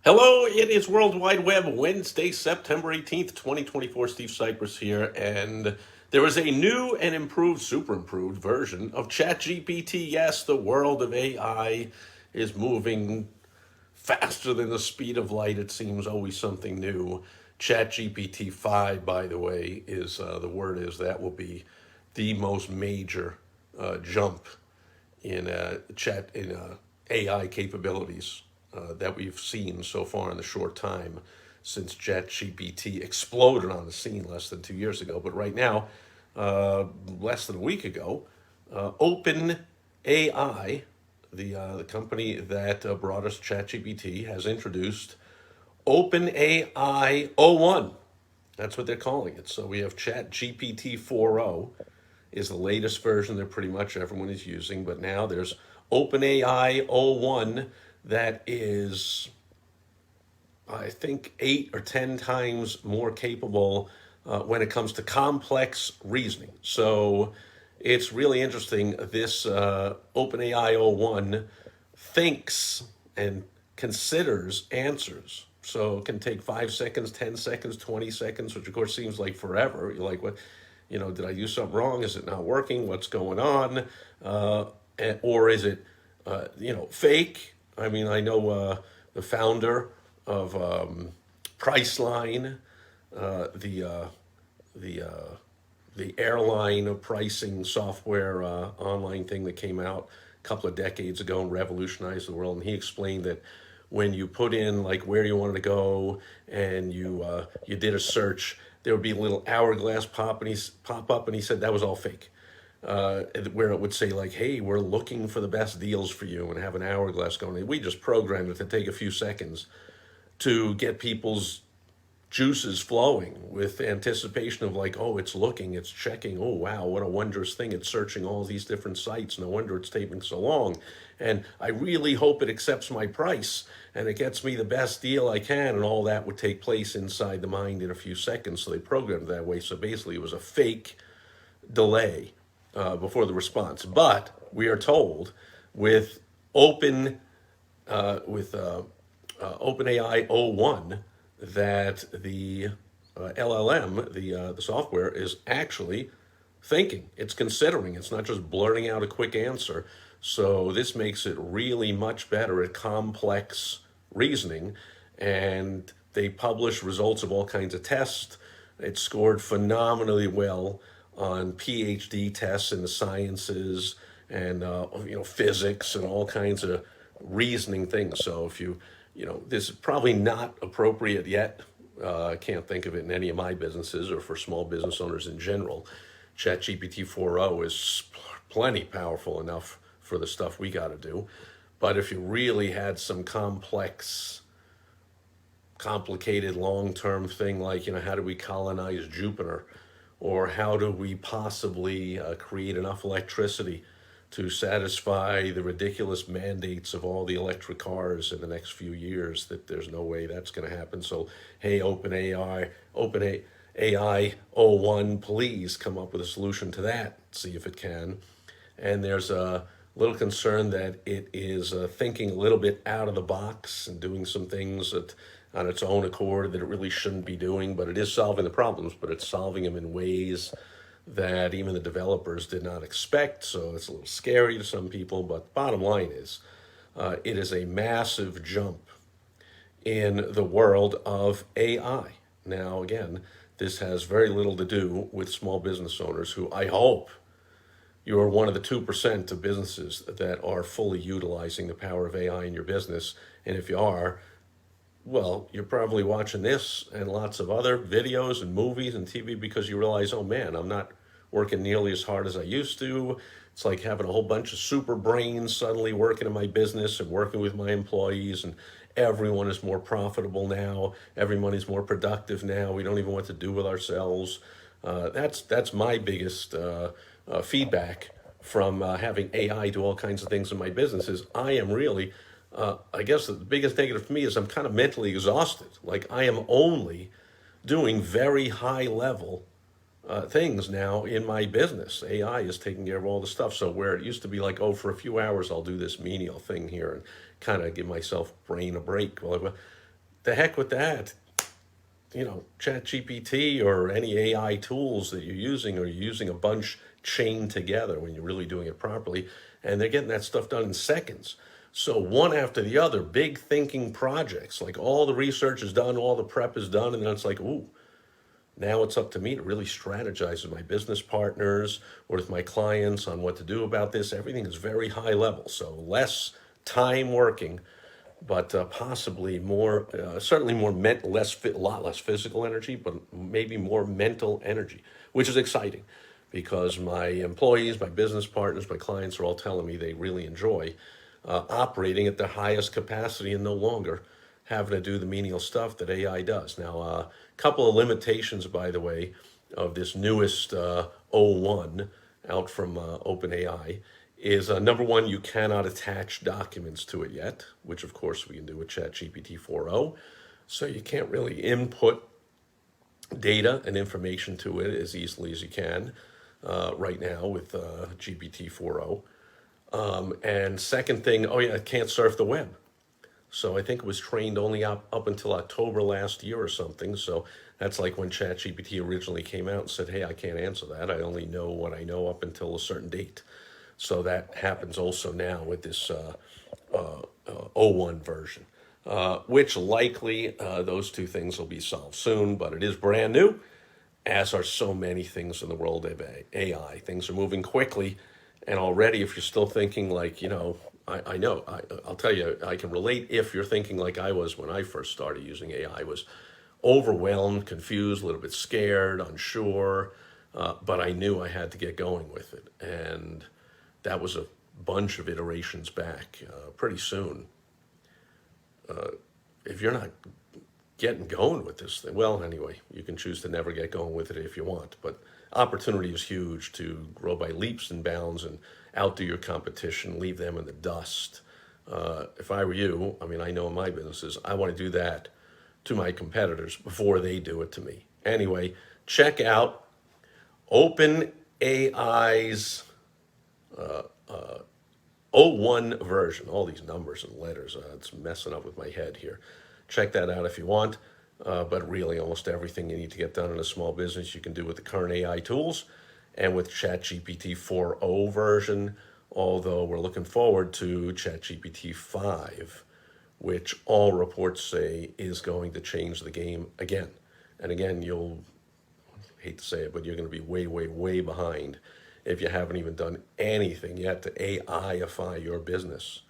Hello, it is World Wide Web, Wednesday, September 18th, 2024. Steve Sipress here, and there is a new and improved, super improved version of ChatGPT. Yes, the world of AI is moving faster than the speed of light. It seems always something new. ChatGPT 5, by the way, is the word is that will be the most major jump in AI capabilities that we've seen so far in the short time since ChatGPT exploded on the scene less than 2 years ago. But right now, less than a week ago, OpenAI, the company that brought us ChatGPT, has introduced OpenAI O1. That's what they're calling it. So we have ChatGPT 4.0 is the latest version that pretty much everyone is using, but now there's OpenAI O1 that is, I think, 8 or 10 times more capable when it comes to complex reasoning. So it's really interesting. This OpenAI O1 thinks and considers answers. So it can take 5 seconds, 10 seconds, 20 seconds, which of course seems like forever. You're like, what? Did I do something wrong? Is it not working? What's going on? Or is it, fake? I mean, I know the founder of Priceline, the the uh, the airline pricing software online thing that came out a couple of decades ago and revolutionized the world. And he explained that when you put in like where you wanted to go and you did a search, there would be a little hourglass pop up, and he said that was all fake. Where it would say like, "Hey, we're looking for the best deals for you," and have an hourglass going. We just programmed it to take a few seconds to get people's juices flowing with anticipation of like, oh, it's looking, it's checking, oh wow, what a wondrous thing, it's searching all these different sites, no wonder it's taking so long, and I really hope it accepts my price and it gets me the best deal I can, and all that would take place inside the mind in a few seconds. So they programmed it that way. So basically it was a fake delay before the response. But we are told with open with OpenAI O1 that the LLM, the software, is actually thinking. It's considering. It's not just blurting out a quick answer. So this makes it really much better at complex reasoning. And they publish results of all kinds of tests. It scored phenomenally well on PhD tests in the sciences and physics and all kinds of reasoning things. So if this is probably not appropriate yet. I can't think of it in any of my businesses or for small business owners in general. ChatGPT 4.0 is plenty powerful enough for the stuff we got to do. But if you really had some complicated long-term thing like, how do we colonize Jupiter? Or how do we possibly create enough electricity to satisfy the ridiculous mandates of all the electric cars in the next few years, that there's no way that's going to happen. So, hey, OpenAI O1, please come up with a solution to that. See if it can. And there's a little concern that it is thinking a little bit out of the box and doing some things that on its own accord that it really shouldn't be doing, but it is solving the problems, but it's solving them in ways that even the developers did not expect. So it's a little scary to some people, but bottom line is it is a massive jump in the world of AI. Now, again, this has very little to do with small business owners who I hope you are one of the 2% of businesses that are fully utilizing the power of AI in your business. And if you are, well, you're probably watching this and lots of other videos and movies and TV because you realize, oh man, I'm not working nearly as hard as I used to. It's like having a whole bunch of super brains suddenly working in my business and working with my employees, and everyone is more profitable now. Everyone is more productive now. We don't even know what to do with ourselves. That's my biggest feedback from having AI do all kinds of things in my business is I am really, I guess the biggest negative for me is I'm kind of mentally exhausted. Like I am only doing very high level things now in my business. AI is taking care of all the stuff. So where it used to be like, oh, for a few hours I'll do this menial thing here and kind of give myself brain a break. Well, the heck with that. ChatGPT or any AI tools that you're using, or you're using a bunch chained together when you're really doing it properly, and they're getting that stuff done in seconds. So one after the other, big thinking projects, like all the research is done, all the prep is done, and then it's like, ooh, now it's up to me to really strategize with my business partners or with my clients on what to do about this. Everything is very high level, so less time working, but possibly more, certainly more a lot less physical energy, but maybe more mental energy, which is exciting because my employees, my business partners, my clients are all telling me they really enjoy operating at their highest capacity and no longer having to do the menial stuff that AI does. Now, a couple of limitations, by the way, of this newest O1 out from OpenAI is number one, you cannot attach documents to it yet, which of course we can do with ChatGPT 4.0. So you can't really input data and information to it as easily as you can right now with GPT 4.0. And second thing, oh yeah, it can't surf the web. So I think it was trained only up until October last year or something. So that's like when ChatGPT originally came out and said, hey, I can't answer that. I only know what I know up until a certain date. So that happens also now with this O1 version, which likely those two things will be solved soon, but it is brand new, as are so many things in the world of AI. Things are moving quickly, and already if you're still thinking like, I know, I'll tell you, I can relate if you're thinking like I was when I first started using AI. I was overwhelmed, confused, a little bit scared, unsure, but I knew I had to get going with it. And that was a bunch of iterations back. Pretty soon, if you're not getting going with this thing, well, anyway, you can choose to never get going with it if you want. But opportunity is huge to grow by leaps and bounds and outdo your competition, leave them in the dust. If I were you, I mean, I know in my businesses, I want to do that to my competitors before they do it to me. Anyway, check out OpenAI's O1 version. All these numbers and letters, it's messing up with my head here. Check that out if you want. But really, almost everything you need to get done in a small business, you can do with the current AI tools and with ChatGPT 4.0 version, although we're looking forward to ChatGPT 5, which all reports say is going to change the game again. And again, you'll hate to say it, but you're going to be way, way, way behind if you haven't even done anything yet to AI-ify your business.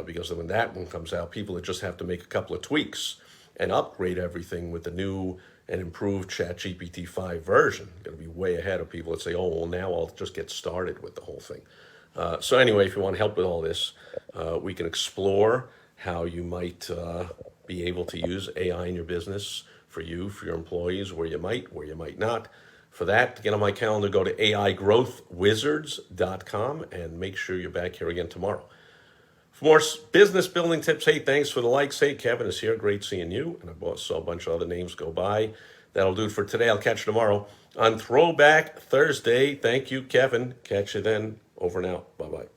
Because when that one comes out, people that just have to make a couple of tweaks and upgrade everything with the new and improved ChatGPT 5 version. Going to be way ahead of people that say, oh, well, now I'll just get started with the whole thing. So anyway, if you want help with all this, we can explore how you might be able to use AI in your business for you, for your employees, where you might not. For that, get on my calendar, go to AIgrowthwizards.com and make sure you're back here again tomorrow. For more business building tips, hey, thanks for the likes. Hey, Kevin is here. Great seeing you. And I saw a bunch of other names go by. That'll do it for today. I'll catch you tomorrow on Throwback Thursday. Thank you, Kevin. Catch you then. Over and out. Bye-bye.